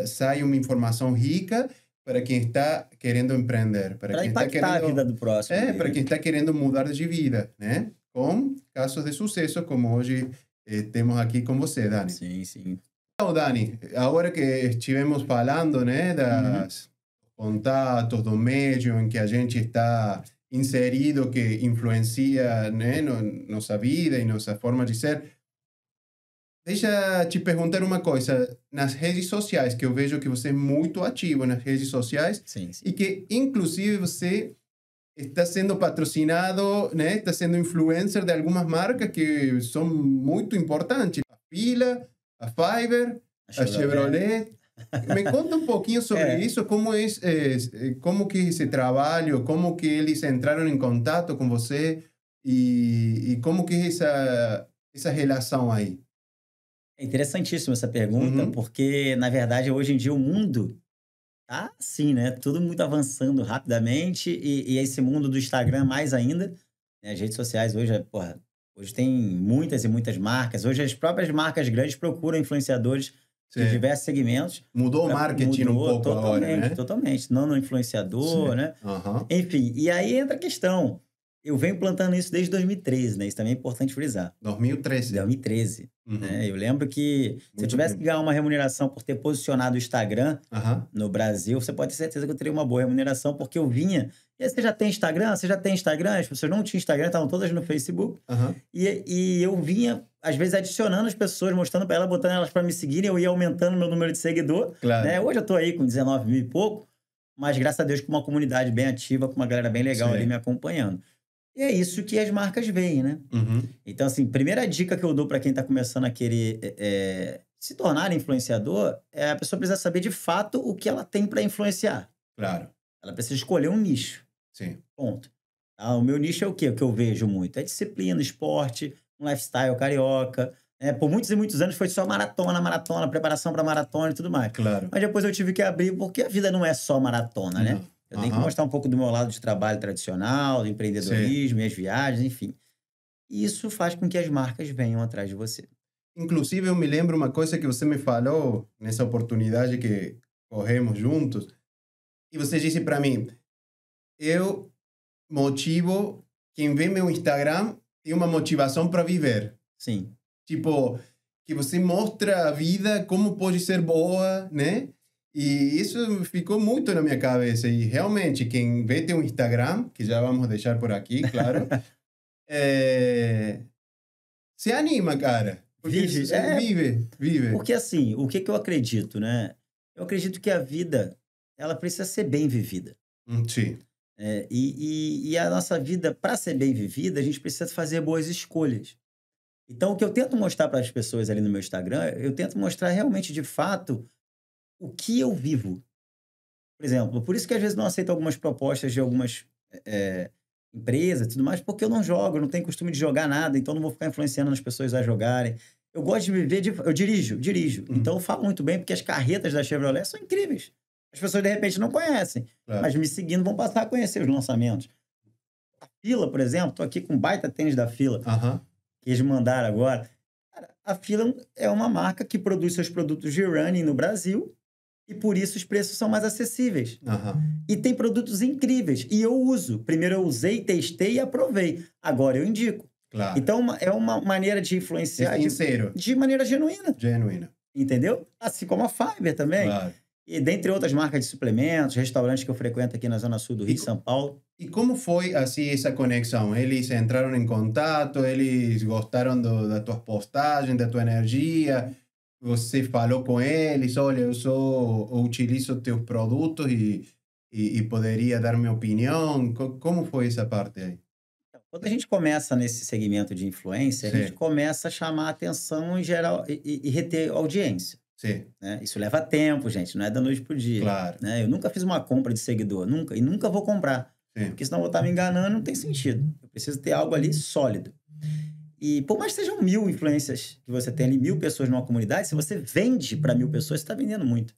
Speaker 1: saia uma informação rica para quem está querendo empreender.
Speaker 2: Para impactar a vida do próximo.
Speaker 1: Para quem está querendo mudar de vida, né? Com casos de sucesso, como hoje temos aqui com você, Dani.
Speaker 2: Sim, sim.
Speaker 1: Então, Dani, agora que estivemos falando, né, das contatos do meio em que a gente está inserido, que influencia, né, nossa vida e nossa forma de ser. Deixa te perguntar uma coisa. Nas redes sociais, que eu vejo que você é muito ativo nas redes sociais,
Speaker 2: Sim, sim.
Speaker 1: e que, inclusive, você está sendo patrocinado, né, está sendo influencer de algumas marcas que são muito importantes. A Fila, a Fiverr, a Chevrolet. Me conta um pouquinho sobre isso, como que esse trabalho, como que eles entraram em contato com você e como que é essa relação aí.
Speaker 2: É interessantíssima essa pergunta, porque, na verdade, hoje em dia o mundo tá assim, né? Tudo muito avançando rapidamente e esse mundo do Instagram mais ainda. Né? As redes sociais hoje, hoje tem muitas e muitas marcas. Hoje as próprias marcas grandes procuram influenciadores de diversos segmentos.
Speaker 1: Mudou o marketing um pouco agora, né?
Speaker 2: Totalmente. Nano-influenciador, né? Enfim, e aí entra a questão. Eu venho plantando isso desde 2013, né? Isso também é importante frisar.
Speaker 1: 2013.
Speaker 2: 2013. Né? Eu lembro que se eu tivesse que ganhar uma remuneração por ter posicionado o Instagram no Brasil, você pode ter certeza que eu teria uma boa remuneração, porque eu vinha... E aí, você já tem Instagram? Você já tem Instagram? As pessoas não tinham Instagram, estavam todas no Facebook. E eu vinha, às vezes, adicionando as pessoas, mostrando para elas, botando elas para me seguirem, eu ia aumentando meu número de seguidor.
Speaker 1: Claro.
Speaker 2: Né? Hoje eu tô aí com 19 mil e pouco, mas graças a Deus com uma comunidade bem ativa, com uma galera bem legal ali me acompanhando. E é isso que as marcas veem, né? Então, assim, primeira dica que eu dou para quem está começando a querer se tornar influenciador é a pessoa precisa saber de fato o que ela tem para influenciar.
Speaker 1: Claro.
Speaker 2: Ela precisa escolher um nicho.
Speaker 1: Sim.
Speaker 2: Ponto. O meu nicho é o quê? O que eu vejo muito? É disciplina, esporte, um lifestyle carioca. Por muitos e muitos anos foi só maratona, preparação para maratona e tudo mais.
Speaker 1: Claro.
Speaker 2: Mas depois eu tive que abrir porque a vida não é só maratona, né? Eu tenho que mostrar um pouco do meu lado de trabalho tradicional, do empreendedorismo, minhas viagens, enfim. E isso faz com que as marcas venham atrás de você.
Speaker 1: Inclusive, eu me lembro uma coisa que você me falou nessa oportunidade que corremos juntos. E você disse para mim, eu motivo quem vê meu Instagram tem uma motivação para viver.
Speaker 2: Sim.
Speaker 1: Tipo, que você mostra a vida como pode ser boa, né? E isso ficou muito na minha cabeça. E realmente, quem vê teu Instagram, que já vamos deixar por aqui, claro, se anima, cara. Porque vive.
Speaker 2: Porque assim, o que eu acredito, né? Eu acredito que a vida, ela precisa ser bem vivida.
Speaker 1: Sim.
Speaker 2: E a nossa vida, para ser bem vivida, a gente precisa fazer boas escolhas. Então, o que eu tento mostrar para as pessoas ali no meu Instagram, eu tento mostrar realmente, de fato, o que eu vivo. Por exemplo, por isso que às vezes não aceito algumas propostas de algumas empresas e tudo mais, porque eu não jogo, eu não tenho costume de jogar nada, então não vou ficar influenciando as pessoas a jogarem. Eu gosto de viver, eu dirijo. Então eu falo muito bem, porque as carretas da Chevrolet são incríveis. As pessoas, de repente, não conhecem, mas me seguindo vão passar a conhecer os lançamentos. A Fila, por exemplo, tô aqui com um baita tênis da Fila, que eles mandaram agora. Cara, a Fila é uma marca que produz seus produtos de running no Brasil e, por isso, os preços são mais acessíveis. E tem produtos incríveis. E eu uso. Primeiro eu usei, testei e aprovei. Agora eu indico.
Speaker 1: Claro.
Speaker 2: Então, é uma maneira de influenciar
Speaker 1: sincero.
Speaker 2: de maneira genuína.
Speaker 1: Genuína.
Speaker 2: Entendeu? Assim como a Fiber também.
Speaker 1: Claro.
Speaker 2: E dentre outras marcas de suplementos, restaurantes que eu frequento aqui na Zona Sul do Rio, São Paulo.
Speaker 1: E como foi, assim, essa conexão? Eles entraram em contato, eles gostaram das tuas postagens, da tua energia? Você falou com eles, olha, eu utilizo teus produtos e poderia dar minha opinião? Como foi essa parte aí?
Speaker 2: Quando a gente começa nesse segmento de influência, a gente começa a chamar a atenção em geral e reter audiência.
Speaker 1: Sim.
Speaker 2: Né? Isso leva tempo, gente, não é da noite pro dia.
Speaker 1: Claro.
Speaker 2: Né? Eu nunca fiz uma compra de seguidor, nunca, e nunca vou comprar.
Speaker 1: Sim.
Speaker 2: Porque senão eu vou estar me enganando, não tem sentido. Eu preciso ter algo ali sólido. E por mais que sejam 1000 influências que você tem ali, 1000 pessoas numa comunidade, se você vende para 1000 pessoas, você está vendendo muito.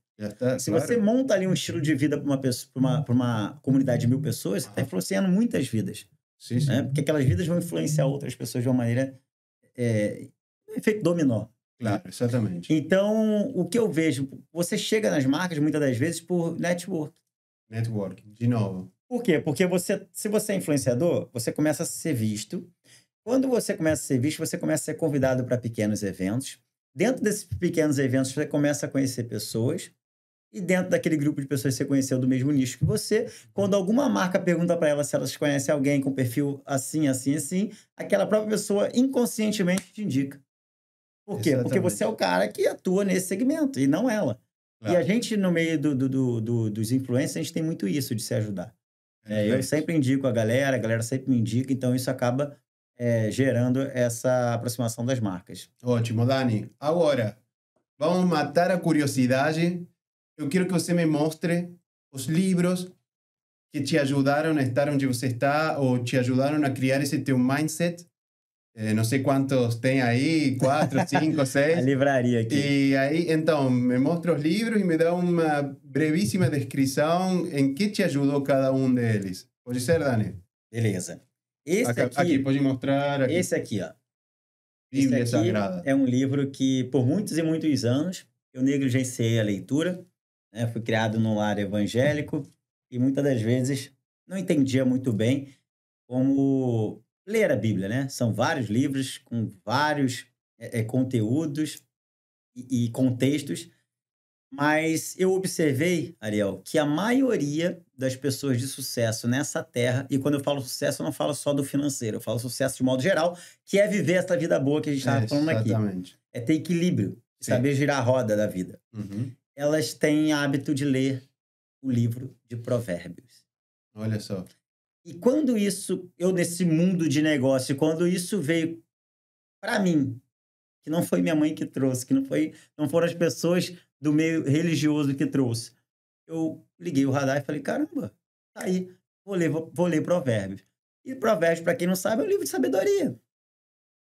Speaker 2: Se você monta ali um estilo de vida para uma comunidade de 1000 pessoas, você está influenciando muitas vidas.
Speaker 1: Sim.
Speaker 2: Né? Porque aquelas vidas vão influenciar outras pessoas de uma maneira... um efeito dominó.
Speaker 1: Claro, exatamente.
Speaker 2: Então, o que eu vejo, você chega nas marcas muitas das vezes por network.
Speaker 1: Networking, de novo.
Speaker 2: Por quê? Porque se você é influenciador, você começa a ser visto. Quando você começa a ser visto, você começa a ser convidado para pequenos eventos. Dentro desses pequenos eventos, você começa a conhecer pessoas. E dentro daquele grupo de pessoas que você conheceu do mesmo nicho que você, quando alguma marca pergunta para ela se elas conhecem alguém com perfil assim, assim, assim, aquela própria pessoa inconscientemente te indica. Por quê?
Speaker 1: Exatamente.
Speaker 2: Porque você é o cara que atua nesse segmento, e não ela. Claro. E a gente, no meio dos influencers, a gente tem muito isso de se ajudar. Eu sempre indico a galera sempre me indica, então isso acaba gerando essa aproximação das marcas.
Speaker 1: Ótimo, Dani. Agora, vamos matar a curiosidade. Eu quero que você me mostre os livros que te ajudaram a estar onde você está ou te ajudaram a criar esse teu mindset. Não sei quantos tem aí, 4, 5, 6.
Speaker 2: A livraria aqui.
Speaker 1: E aí, então, me mostra os livros e me dá uma brevíssima descrição em que te ajudou cada um deles. Pode ser, Dani?
Speaker 2: Beleza. Esse
Speaker 1: aqui pode mostrar. Aqui.
Speaker 2: Esse aqui, ó.
Speaker 1: Bíblia
Speaker 2: esse aqui
Speaker 1: Sagrada.
Speaker 2: É um livro que, por muitos e muitos anos, eu negligenciei a leitura. Né? Fui criado num lar evangélico e muitas das vezes não entendia muito bem como ler a Bíblia, né? São vários livros com vários conteúdos e contextos, mas eu observei, Ariel, que a maioria das pessoas de sucesso nessa terra, e quando eu falo sucesso, eu não falo só do financeiro, eu falo sucesso de modo geral, que é viver essa vida boa que a gente estava falando aqui. É ter equilíbrio, saber girar a roda da vida.
Speaker 1: Uhum.
Speaker 2: Elas têm hábito de ler o livro de Provérbios.
Speaker 1: Olha só.
Speaker 2: E quando eu nesse mundo de negócio, quando isso veio para mim, que não foi minha mãe que trouxe, que não foram as pessoas do meio religioso que trouxe, eu liguei o radar e falei, caramba, tá aí, vou ler Provérbios. E Provérbios, para quem não sabe, é um livro de sabedoria.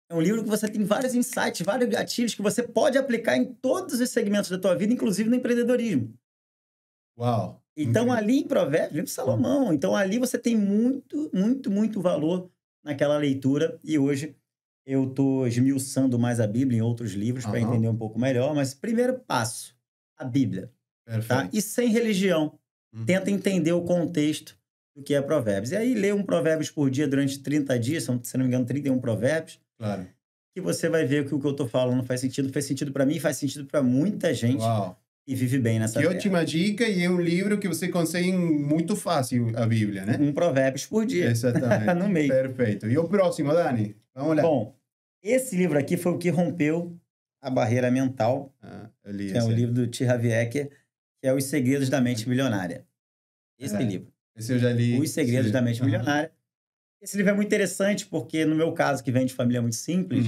Speaker 2: É um livro que você tem vários insights, vários gatilhos que você pode aplicar em todos os segmentos da tua vida, inclusive no empreendedorismo.
Speaker 1: Uau!
Speaker 2: Então, ali em Provérbios, livro de Salomão. Então, ali você tem muito, muito, muito valor naquela leitura. E hoje eu estou esmiuçando mais a Bíblia em outros livros para entender um pouco melhor. Mas primeiro passo, a Bíblia. Tá? E sem religião. Tenta entender o contexto do que é Provérbios. E aí, lê um Provérbios por dia durante 30 dias, se não me engano, 31 Provérbios.
Speaker 1: Claro.
Speaker 2: Que você vai ver que o que eu estou falando faz sentido. Faz sentido para mim, faz sentido para muita gente.
Speaker 1: Uau!
Speaker 2: E vive bem nessa
Speaker 1: terra. Que ótima dica, e é um livro que você consegue muito fácil, a Bíblia, né?
Speaker 2: Um Provérbios por dia.
Speaker 1: Exatamente.
Speaker 2: No meio.
Speaker 1: Perfeito. E o próximo, Dani? Vamos lá.
Speaker 2: Bom, esse livro aqui foi o que rompeu a barreira mental, que é o livro do T. Harv Eker, que é Os Segredos da Mente Milionária. Esse livro.
Speaker 1: Esse eu já li.
Speaker 2: Os Segredos da Mente Milionária. Esse livro é muito interessante porque, no meu caso, que vem de família muito simples,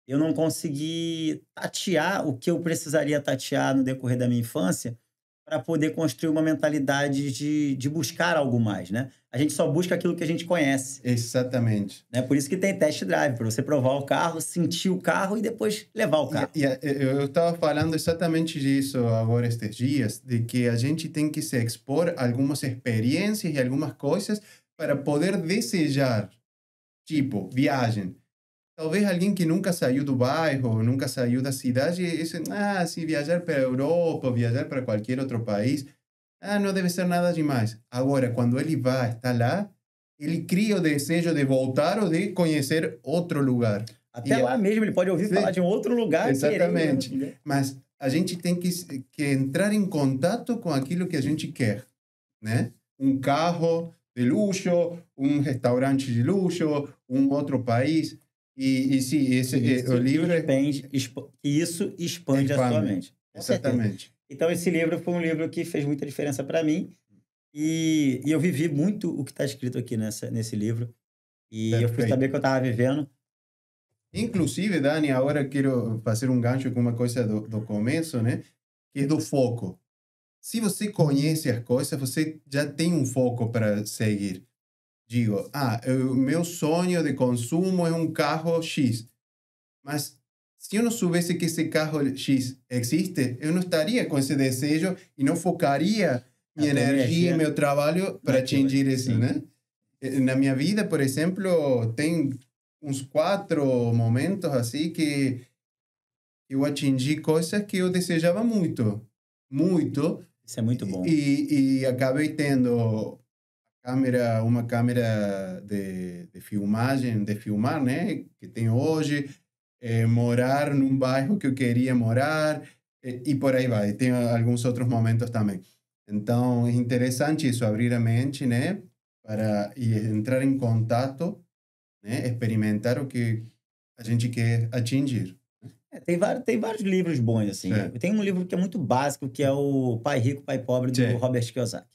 Speaker 2: eu não consegui tatear o que eu precisaria tatear no decorrer da minha infância para poder construir uma mentalidade de buscar algo mais, né? A gente só busca aquilo que a gente conhece,
Speaker 1: Exatamente.
Speaker 2: né? Por isso que tem test drive, para você provar o carro, sentir o carro e depois levar o carro.
Speaker 1: Eu estava falando exatamente disso agora estes dias, de que a gente tem que se expor a algumas experiências e algumas coisas para poder desejar, tipo, viagem. Talvez alguém que nunca saiu do bairro, nunca saiu da cidade, dice, se viajar para a Europa, viajar para qualquer outro país, não deve ser nada demais. Agora, quando ele vai, está lá, ele cria o desejo de voltar ou de conhecer outro lugar.
Speaker 2: Até lá mesmo ele pode ouvir falar de um outro lugar.
Speaker 1: Exatamente.
Speaker 2: Querer.
Speaker 1: Mas a gente tem que entrar em contato com aquilo que a gente quer, né? Um carro de luxo, um restaurante de luxo, um outro país. E sim, o livro...
Speaker 2: Isso expande a sua mente.
Speaker 1: Exatamente.
Speaker 2: Então, esse livro foi um livro que fez muita diferença para mim. E eu vivi muito o que está escrito aqui nesse livro. E eu fui saber que eu estava vivendo.
Speaker 1: Inclusive, Dani, agora quero fazer um gancho com uma coisa do começo, né? Que é do foco. Se você conhece as coisas, você já tem um foco para seguir. Digo, o meu sonho de consumo é um carro X. Mas se eu não soubesse que esse carro X existe, eu não estaria com esse desejo e não focaria minha energia e meu trabalho para atingir isso, né? Na minha vida, por exemplo, tem uns 4 momentos assim que eu atingi coisas que eu desejava muito. Muito.
Speaker 2: Isso é muito bom.
Speaker 1: E acabei tendo uma câmera de filmagem, de filmar, né? Que tenho hoje. Morar num bairro que eu queria morar. E por aí vai. Tem alguns outros momentos também. Então, é interessante isso, abrir a mente, né? Para entrar em contato, né? Experimentar o que a gente quer atingir.
Speaker 2: Tem vários livros bons, assim. Tem um livro que é muito básico, que é o Pai Rico, Pai Pobre, do Robert Kiyosaki.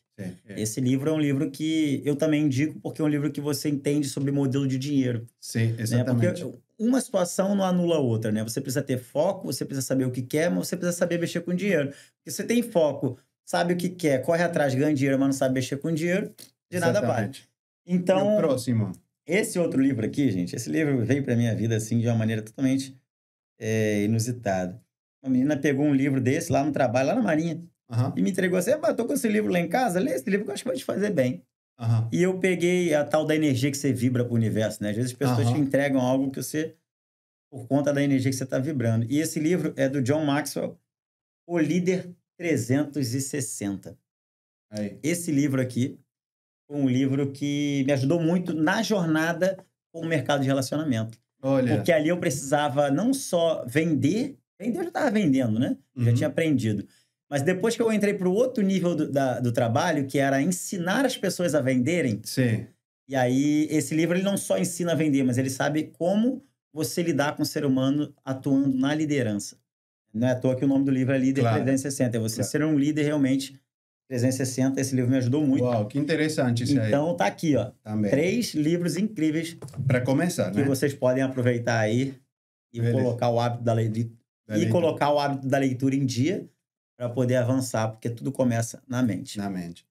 Speaker 2: Esse livro é um livro que eu também indico, porque é um livro que você entende sobre modelo de dinheiro.
Speaker 1: Sim, exatamente.
Speaker 2: Né? Porque uma situação não anula a outra, né? Você precisa ter foco, você precisa saber o que quer, mas você precisa saber mexer com dinheiro. Porque você tem foco, sabe o que quer, corre atrás, ganha dinheiro, mas não sabe mexer com dinheiro, de nada vale. Então,
Speaker 1: próximo.
Speaker 2: Esse outro livro aqui, gente, esse livro veio para minha vida, assim, de uma maneira totalmente inusitada. Uma menina pegou um livro desse lá no trabalho, lá na Marinha, e me entregou assim, tô com esse livro lá em casa, lê esse livro que eu acho que vai te fazer bem. E eu peguei a tal da energia que você vibra pro universo, né? Às vezes as pessoas te entregam algo que você, por conta da energia que você está vibrando. E esse livro é do John Maxwell, O Líder 360. Esse livro aqui foi um livro que me ajudou muito na jornada com o mercado de relacionamento.
Speaker 1: Olha.
Speaker 2: Porque ali eu precisava não só vender eu já estava vendendo, né? Já tinha aprendido. Mas depois que eu entrei para o outro nível do trabalho, que era ensinar as pessoas a venderem.
Speaker 1: Sim.
Speaker 2: E aí, esse livro ele não só ensina a vender, mas ele sabe como você lidar com o ser humano atuando na liderança. Não é à toa que o nome do livro é Líder 360. É você ser um líder realmente 360. Esse livro me ajudou muito.
Speaker 1: Uau, que interessante isso aí.
Speaker 2: Então, tá aqui, ó.
Speaker 1: Também.
Speaker 2: 3 livros incríveis.
Speaker 1: Para começar,
Speaker 2: que vocês podem aproveitar aí e colocar o hábito da leitura. Colocar o hábito da leitura em dia para poder avançar, porque tudo começa na mente.
Speaker 1: Na mente.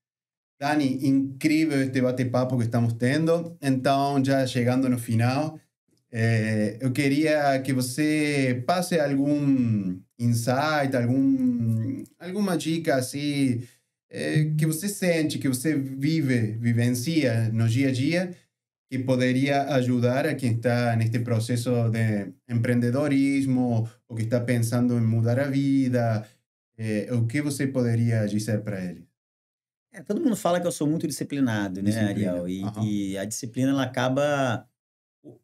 Speaker 1: Dani, incrível este bate-papo que estamos tendo. Então, já chegando no final, eu queria que você passe algum insight, alguma dica assim, que você sente, que você vivencia no dia a dia, que poderia ajudar a quem está neste processo de empreendedorismo, ou que está pensando em mudar a vida. O que você poderia dizer para ele?
Speaker 2: Todo mundo fala que eu sou muito disciplinado, né, Ariel? E a disciplina, ela acaba...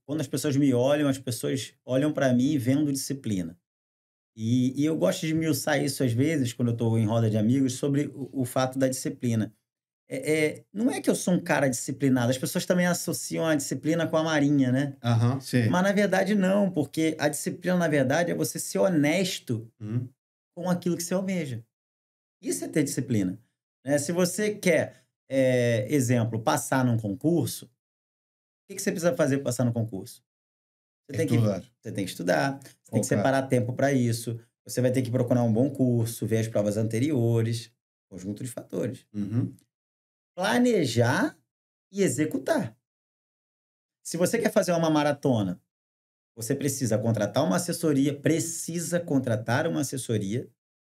Speaker 2: Quando as pessoas me olham, as pessoas olham para mim vendo disciplina. E eu gosto de esmiuçar isso, às vezes, quando eu estou em roda de amigos, sobre o fato da disciplina. Não é que eu sou um cara disciplinado. As pessoas também associam a disciplina com a marinha, né?
Speaker 1: Sim.
Speaker 2: Mas, na verdade, não. Porque a disciplina, na verdade, é você ser honesto com aquilo que você almeja. Isso é ter disciplina. Se você quer, exemplo, passar num concurso, o que você precisa fazer para passar no concurso?
Speaker 1: Estudar.
Speaker 2: Você tem que estudar, você tem que
Speaker 1: Focar.
Speaker 2: separar tempo para isso, você vai ter que procurar um bom curso, ver as provas anteriores, conjunto de fatores.
Speaker 1: Uhum.
Speaker 2: Planejar e executar. Se você quer fazer uma maratona, você precisa contratar uma assessoria,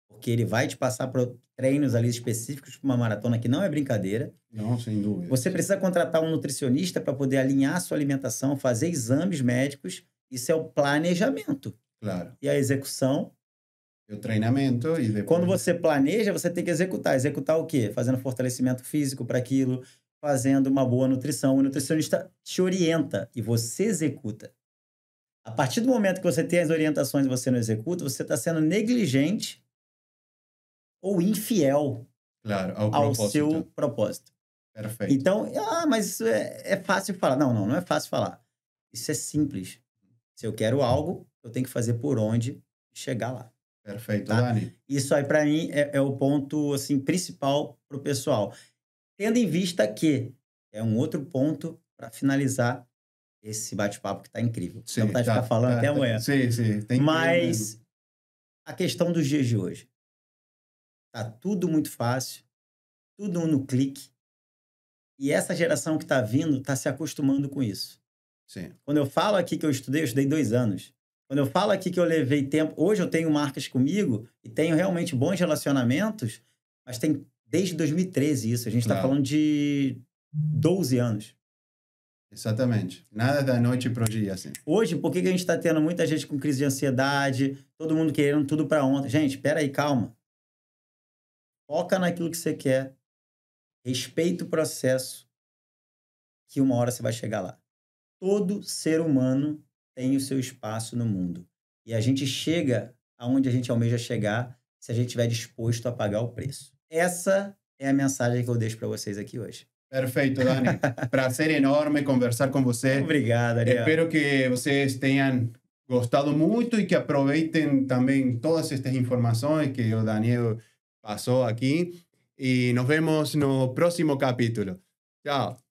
Speaker 2: porque ele vai te passar por treinos ali específicos para uma maratona que não é brincadeira.
Speaker 1: Não, sem dúvida.
Speaker 2: Você precisa contratar um nutricionista para poder alinhar a sua alimentação, fazer exames médicos. Isso é o planejamento.
Speaker 1: Claro.
Speaker 2: E a execução.
Speaker 1: O treinamento e depois...
Speaker 2: Quando você planeja, você tem que executar. Executar o quê? Fazendo fortalecimento físico para aquilo, fazendo uma boa nutrição. O nutricionista te orienta e você executa. A partir do momento que você tem as orientações e você não executa, você está sendo negligente ou infiel,
Speaker 1: claro,
Speaker 2: ao seu propósito.
Speaker 1: Perfeito.
Speaker 2: Então, mas isso é fácil falar. Não é fácil falar. Isso é simples. Se eu quero algo, eu tenho que fazer por onde chegar lá.
Speaker 1: Perfeito,
Speaker 2: tá?
Speaker 1: Dani.
Speaker 2: Isso aí, para mim, é o ponto assim, principal para o pessoal. Tendo em vista que é um outro ponto para finalizar esse bate-papo que está incrível.
Speaker 1: Sim,
Speaker 2: Não tá de ficar falando até amanhã.
Speaker 1: Sim.
Speaker 2: Mas a questão dos dias de hoje. Tá tudo muito fácil, tudo no clique. E essa geração que está vindo está se acostumando com isso.
Speaker 1: Sim.
Speaker 2: Quando eu falo aqui que eu estudei 2 anos. Quando eu falo aqui que eu levei tempo... Hoje eu tenho marcas comigo e tenho realmente bons relacionamentos, mas tem desde 2013 isso. A gente está falando de 12 anos.
Speaker 1: Exatamente. Nada da noite pro dia, assim.
Speaker 2: Hoje, por que a gente está tendo muita gente com crise de ansiedade, todo mundo querendo tudo para ontem? Gente, espera aí, calma. Foca naquilo que você quer. Respeita o processo, que uma hora você vai chegar lá. Todo ser humano tem o seu espaço no mundo. E a gente chega aonde a gente almeja chegar se a gente estiver disposto a pagar o preço. Essa é a mensagem que eu deixo para vocês aqui hoje.
Speaker 1: Perfeito, Dani. Prazer enorme conversar com você.
Speaker 2: Obrigado, Ariel.
Speaker 1: Espero que vocês tenham gostado muito e que aproveitem também todas estas informações que o Daniel passou aqui. E nos vemos no próximo capítulo. Tchau.